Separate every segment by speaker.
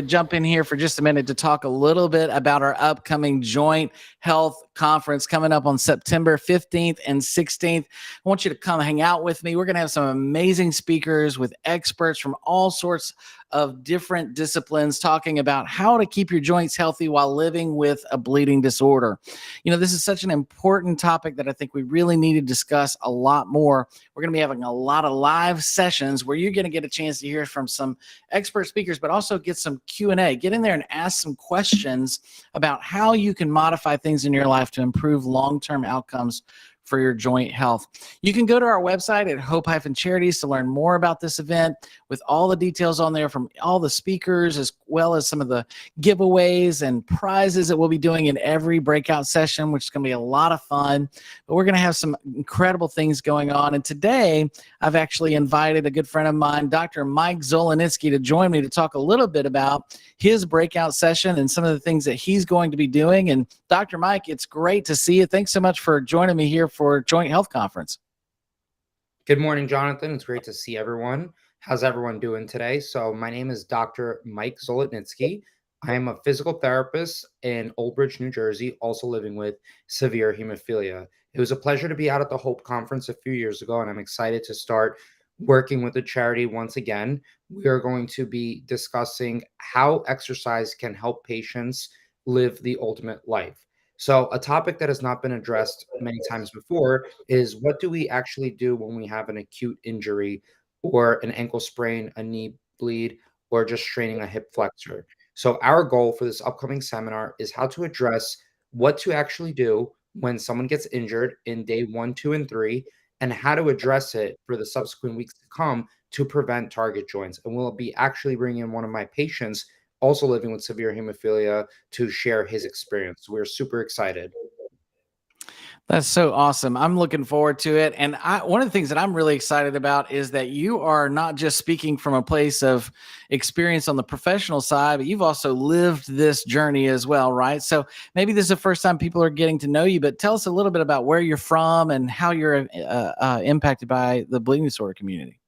Speaker 1: Jump in here for just a minute to talk a little bit about our upcoming joint health conference coming up on September 15th and 16th. I want you to come hang out with me. We're going to have some amazing speakers with experts from all sorts of different disciplines talking about how to keep your joints healthy while living with a bleeding disorder. This is such an important topic that I think we really need to discuss a lot more. We're going to be having a lot of live sessions where you're going to get a chance to hear from some expert speakers, but also get some Q&A. Get in there and ask some questions about how you can modify things in your life to improve long-term outcomes for your joint health. You can go to our website at Hope-Charities to learn more about this event with all the details on there from all the speakers, as well as some of the giveaways and prizes that we'll be doing in every breakout session, which is going to be a lot of fun. But we're going to have some incredible things going on. And today, I've actually invited a good friend of mine, Dr. Mike Zolotnisky, to join me to talk a little bit about his breakout session and some of the things that he's going to be doing. And Dr. Mike, it's great to see you. Thanks so much for joining me here for Joint Health Conference.
Speaker 2: Good morning, Jonathan. It's great to see everyone. How's everyone doing today? So my name is Dr. Mike Zolotnisky. I am a physical therapist in Old Bridge, New Jersey, also living with severe hemophilia. It was a pleasure to be out at the Hope Conference a few years ago, and I'm excited to start working with the charity once again. We are going to be discussing how exercise can help patients live the ultimate life. So a topic that has not been addressed many times before is what do we actually do when we have an acute injury or an ankle sprain, a knee bleed, or just straining a hip flexor. So our goal for this upcoming seminar is how to address what to actually do when someone gets injured in day 1, 2, and 3, and how to address it for the subsequent weeks to come to prevent target joints. And we'll be actually bringing in one of my patients also living with severe hemophilia to share his experience. So we're super excited.
Speaker 1: That's so awesome. I'm looking forward to it. And one of the things that I'm really excited about is that you are not just speaking from a place of experience on the professional side, but you've also lived this journey as well, right? So maybe this is the first time people are getting to know you, but tell us a little bit about where you're from and how you're impacted by the bleeding disorder community.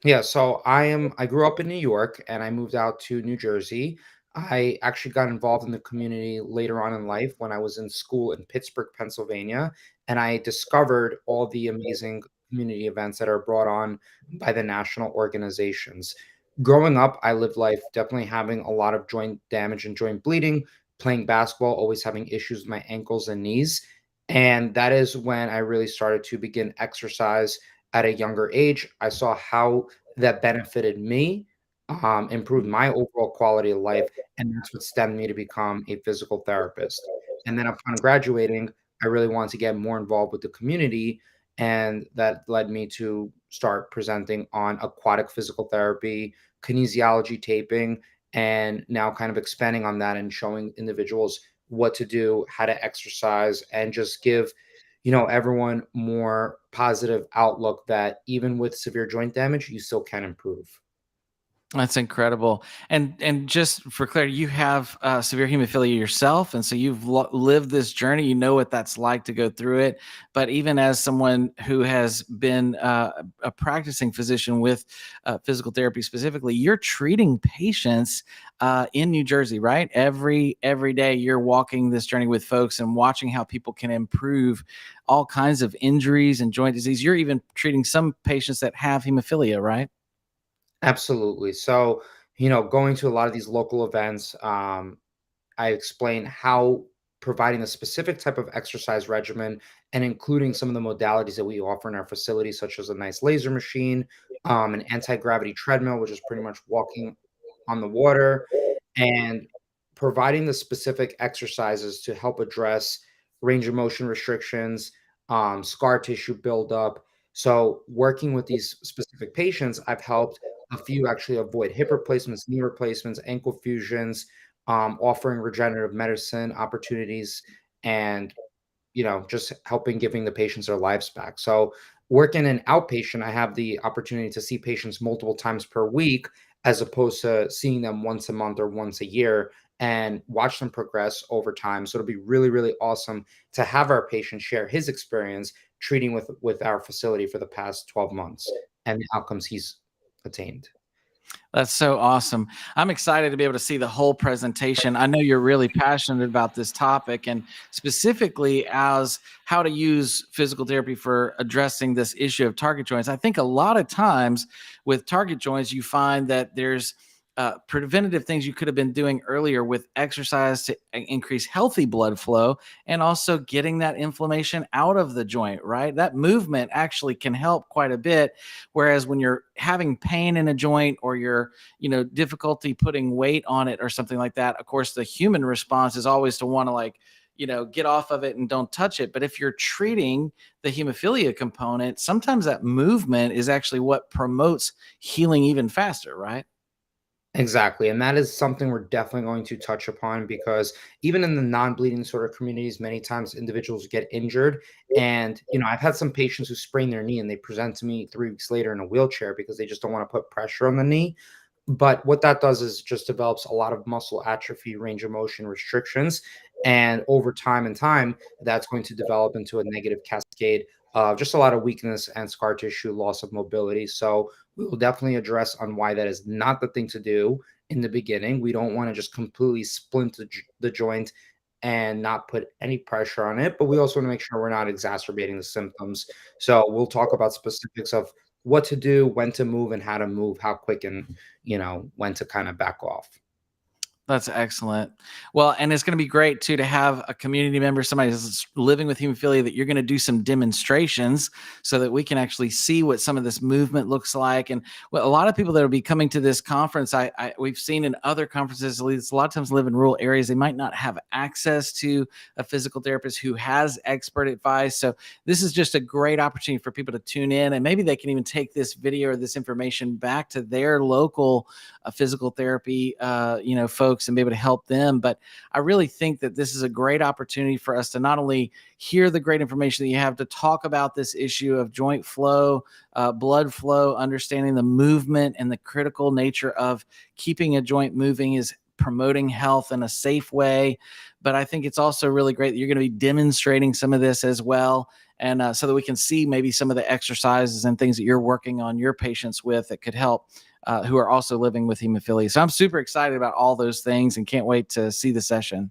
Speaker 2: Yeah, so I grew up in New York and I moved out to New Jersey. I actually got involved in the community later on in life when I was in school in Pittsburgh, Pennsylvania, and I discovered all the amazing community events that are brought on by the national organizations. Growing up, I lived life definitely having a lot of joint damage and joint bleeding, playing basketball, always having issues with my ankles and knees. And that is when I really started to begin exercise at a younger age. I saw how that benefited me, improved my overall quality of life, and that's what stemmed me to become a physical therapist. And then upon graduating, I really wanted to get more involved with the community, and that led me to start presenting on aquatic physical therapy, kinesiology taping, and now kind of expanding on that and showing individuals what to do, how to exercise, and just give everyone more positive outlook that even with severe joint damage, you still can improve.
Speaker 1: That's incredible. And just for clarity, you have severe hemophilia yourself, and so you've lived this journey. You know what that's like to go through it. But even as someone who has been a practicing physician with physical therapy specifically, you're treating patients in New Jersey, right? Every day, you're walking this journey with folks and watching how people can improve all kinds of injuries and joint disease. You're even treating some patients that have hemophilia, right?
Speaker 2: Absolutely. So, going to a lot of these local events, I explain how providing a specific type of exercise regimen and including some of the modalities that we offer in our facility, such as a nice laser machine, an anti-gravity treadmill, which is pretty much walking on the water, and providing the specific exercises to help address range of motion restrictions, scar tissue buildup. So, working with these specific patients, I've helped a few actually avoid hip replacements, knee replacements, ankle fusions, offering regenerative medicine opportunities, and just helping giving the patients their lives back. So working in outpatient, I have the opportunity to see patients multiple times per week as opposed to seeing them once a month or once a year and watch them progress over time. So it'll be really, really awesome to have our patient share his experience treating with our facility for the past 12 months and the outcomes he's attained.
Speaker 1: That's so awesome. I'm excited to be able to see the whole presentation. I know you're really passionate about this topic, and specifically as how to use physical therapy for addressing this issue of target joints. I think a lot of times with target joints, you find that there's preventative things you could have been doing earlier with exercise to increase healthy blood flow and also getting that inflammation out of the joint, right? That movement actually can help quite a bit. Whereas when you're having pain in a joint or you're, difficulty putting weight on it or something like that, of course, the human response is always to want to get off of it and don't touch it. But if you're treating the hemophilia component, sometimes that movement is actually what promotes healing even faster, right?
Speaker 2: Exactly. And that is something we're definitely going to touch upon because even in the non-bleeding disorder communities, many times individuals get injured. And, I've had some patients who sprain their knee and they present to me 3 weeks later in a wheelchair because they just don't want to put pressure on the knee. But what that does is just develops a lot of muscle atrophy, range of motion restrictions. And over time, that's going to develop into a negative cascade of just a lot of weakness and scar tissue, loss of mobility. So we will definitely address on why that is not the thing to do in the beginning. We don't want to just completely splint the joint and not put any pressure on it, but we also want to make sure we're not exacerbating the symptoms. So we'll talk about specifics of what to do, when to move, and how to move, how quick, and when to kind of back off.
Speaker 1: That's excellent. Well, and it's going to be great too to have a community member, somebody who's living with hemophilia, that you're going to do some demonstrations so that we can actually see what some of this movement looks like. And well, a lot of people that will be coming to this conference, we've seen in other conferences, at least a lot of times live in rural areas. They might not have access to a physical therapist who has expert advice. So this is just a great opportunity for people to tune in, and maybe they can even take this video or this information back to their local physical therapy, folks, and be able to help them. But I really think that this is a great opportunity for us to not only hear the great information that you have to talk about this issue of joint flow, blood flow, understanding the movement and the critical nature of keeping a joint moving is promoting health in a safe way. But I think it's also really great that you're going to be demonstrating some of this as well. And so that we can see maybe some of the exercises and things that you're working on your patients with that could help who are also living with hemophilia. So I'm super excited about all those things and can't wait to see the session.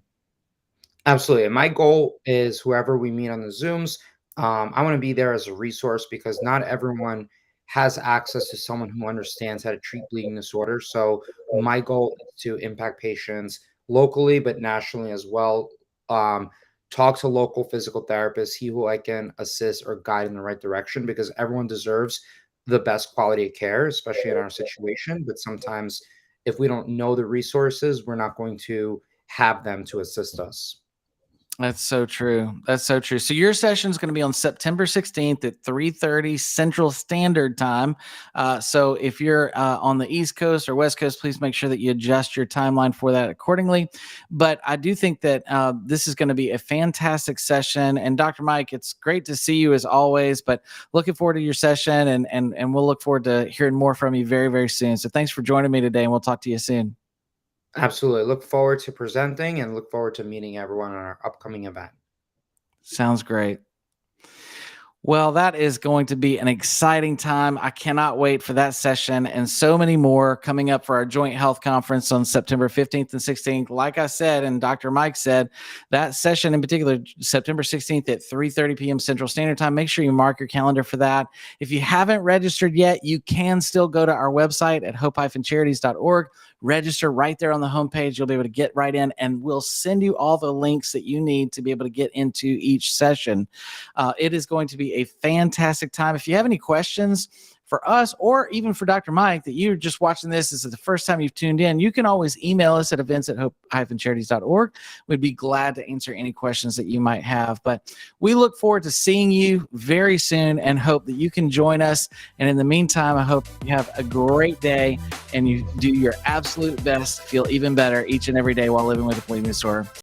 Speaker 2: Absolutely. And my goal is whoever we meet on the Zooms, I want to be there as a resource because not everyone has access to someone who understands how to treat bleeding disorders. So my goal is to impact patients locally, but nationally as well. Talk to local physical therapists, see who I can assist or guide in the right direction because everyone deserves the best quality of care, especially in our situation. But sometimes if we don't know the resources, we're not going to have them to assist us.
Speaker 1: That's so true. That's so true. So your session is going to be on September 16th at 3:30 Central Standard Time. So if you're on the East Coast or West Coast, please make sure that you adjust your timeline for that accordingly. But I do think that this is going to be a fantastic session. And Dr. Mike, it's great to see you as always. But looking forward to your session, and we'll look forward to hearing more from you very, very soon. So thanks for joining me today, and we'll talk to you soon.
Speaker 2: Absolutely. Look forward to presenting and look forward to meeting everyone on our upcoming event.
Speaker 1: Sounds great. Well, that is going to be an exciting time. I cannot wait for that session and so many more coming up for our joint health conference on September 15th and 16th. Like I said, and Dr. Mike said, that session in particular, September 16th at 3:30 p.m. Central Standard Time. Make sure you mark your calendar for that. If you haven't registered yet, you can still go to our website at hope-charities.org. Register right there on the homepage. You'll be able to get right in, and we'll send you all the links that you need to be able to get into each session. It is going to be a fantastic time. If you have any questions for us or even for Dr. Mike that you're just watching this is the first time you've tuned in, you can always email us at events@hope-charities.org. We'd be glad to answer any questions that you might have. But we look forward to seeing you very soon and hope that you can join us. And in the meantime, I hope you have a great day and you do your absolute best to feel even better each and every day while living with a bleeding disorder.